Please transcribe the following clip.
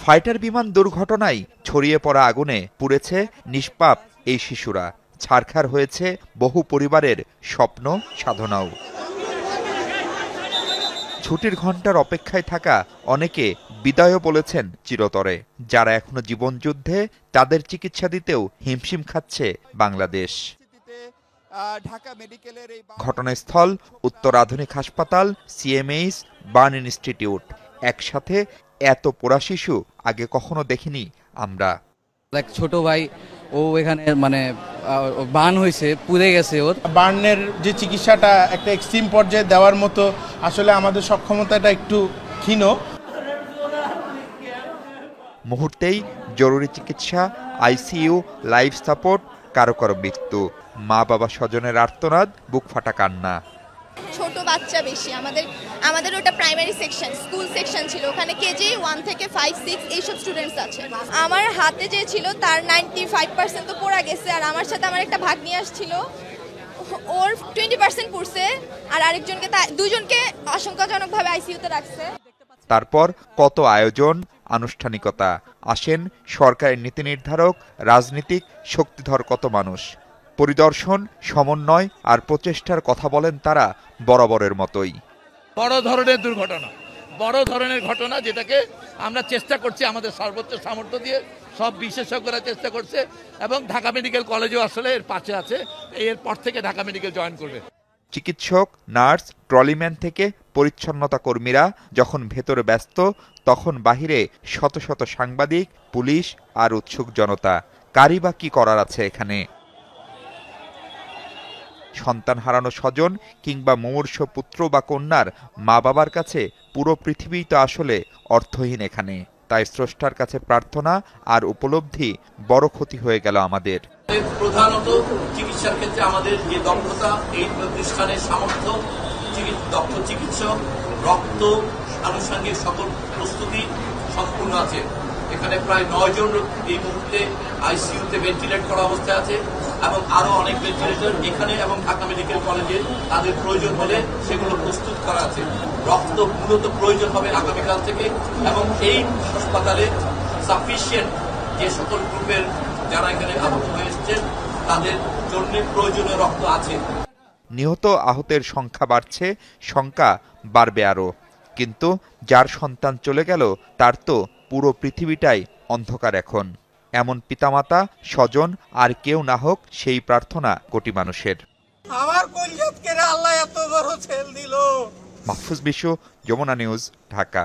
Fighter বিমান দুর্ঘটনায় ছড়িয়ে পড়া আগুনে পুড়েছে নিষ্পাপ এই শিশুরা। ছারখার হয়েছে বহু পরিবারের স্বপ্ন সাধনাও। ছুটির ঘণ্টার অপেক্ষায় থাকা অনেকে বিদায়ও বলেছেন চিরতরে। যারা এখনো জীবনযুদ্ধে, তাদের চিকিৎসা দিতেও হিমশিম খাচ্ছে বাংলাদেশ। ঘটনাস্থল উত্তর আধুনিক হাসপাতাল, সিএমএইচ, বার্ন ইনস্টিটিউট। একসাথে এত পোড়া শিশু আগে কখনো দেখিনি আমরা। এক ছোট ভাই, ও এখানে বার্ন হয়েছে, পুড়ে গেছে। ওর বার্নের যে চিকিৎসাটা একটা এক্সট্রিম পর্যায়ে দেওয়ার মতো আসলে আমাদের সক্ষমতাটা একটু ক্ষীণ। মুহূর্তেই জরুরি চিকিৎসা, আইসিইউ, লাইফ সাপোর্ট, কারো কারো মৃত্যু। মা বাবা স্বজনের আর্তনাদ, বুক ফাটা কান্না। ছোট বাচ্চা বেশি। আমাদের ওটা প্রাইমারি সেকশন, স্কুল সেকশন ছিল। ওখানে কেজি 1 থেকে 5, 6 এইসব স্টুডেন্টস আছে। আমার হাতে যে ছিল তার 95% তো পড়া গেছে, আর আমার সাথে আমার একটা ভাগ্নি আসছিল, ওর 20% পড়ছে, আর আরেকজনকে, দুজনকে আশঙ্কাজনকভাবে আইসিইউতে রাখছে। তারপর কত আয়োজন, আনুষ্ঠানিকতা। আসেন সরকারের নীতি নির্ধারক, রাজনীতিক, শক্তিধর কত মানুষ। পরিদর্শন, সমন্বয় আর প্রচেষ্টার কথা বলেন তারা বরাবরের মতোই। বড় ধরনের দুর্ঘটনা, বড় ধরনের ঘটনা, যেটাকে আমরা চেষ্টা করছি আমাদের সর্বোচ্চ সামর্থ্য দিয়ে। সব বিশেষজ্ঞরা চেষ্টা করছে এবং ঢাকা মেডিকেল কলেজও আসলে এর পাশে আছে। এরপর থেকে ঢাকা মেডিকেল জয়েন করবে। চিকিৎসক, নার্স, ট্রলিম্যান থেকে পরিচ্ছন্নতা কর্মীরা যখন ভেতরে ব্যস্ত, তখন বাহিরে শত শত সাংবাদিক, পুলিশ আর উৎসুক জনতা। কারই বা কি করার আছে এখানে? সন্তান হারানো স্বজন কিংবা মুমূর্ষু পুত্র বা কন্যার মা বাবার কাছে পুরো পৃথিবী তো আসলে অর্থহীন এখানে। তাই স্রষ্টার কাছে প্রার্থনা আর উপলব্ধি, বড় ক্ষতি হয়ে গেল আমাদের। প্রধানত চিকিৎসার ক্ষেত্রে আমাদের যে দক্ষতা, এই প্রতিষ্ঠানের সামর্থ্য, দক্ষ চিকিৎসক, রক্ত, আনুষঙ্গিক সকল প্রস্তুতি সম্পূর্ণ আছে। এখানে প্রায় 9 জন এই মুহূর্তে আইসিইউতে ভেন্টিলেট করা অবস্থায় আছে এবং আরো অনেক ভেন্টিলেটর এখানে এবং ঢাকা মেডিকেল কলেজে তাদের প্রয়োজন হলে সেগুলো প্রস্তুত করা আছে। রক্ত মূলত প্রয়োজন হবে আগামীকাল থেকে, এবং এই হাসপাতালে সাফিসিয়েন্ট যে সকল গ্রুপের যারা এখানে আহত হয়ে এসেছেন তাদের জন্য প্রয়োজনীয় রক্ত আছে। নিহত আহতের সংখ্যা বাড়ছে, সংখ্যা বাড়বে আরো। কিন্তু যার সন্তান চলে গেল, তার তো পুরো পৃথিবীটাই অন্ধকার এখন। এমন পিতামাতা, স্বজন আর কেউ না হোক, সেই প্রার্থনা কোটি মানুষের। আমার কলিজাতকে আল্লাহ এত বড় ছেল দিল। মাহফুজ বিশু, যমুনা নিউজ, ঢাকা।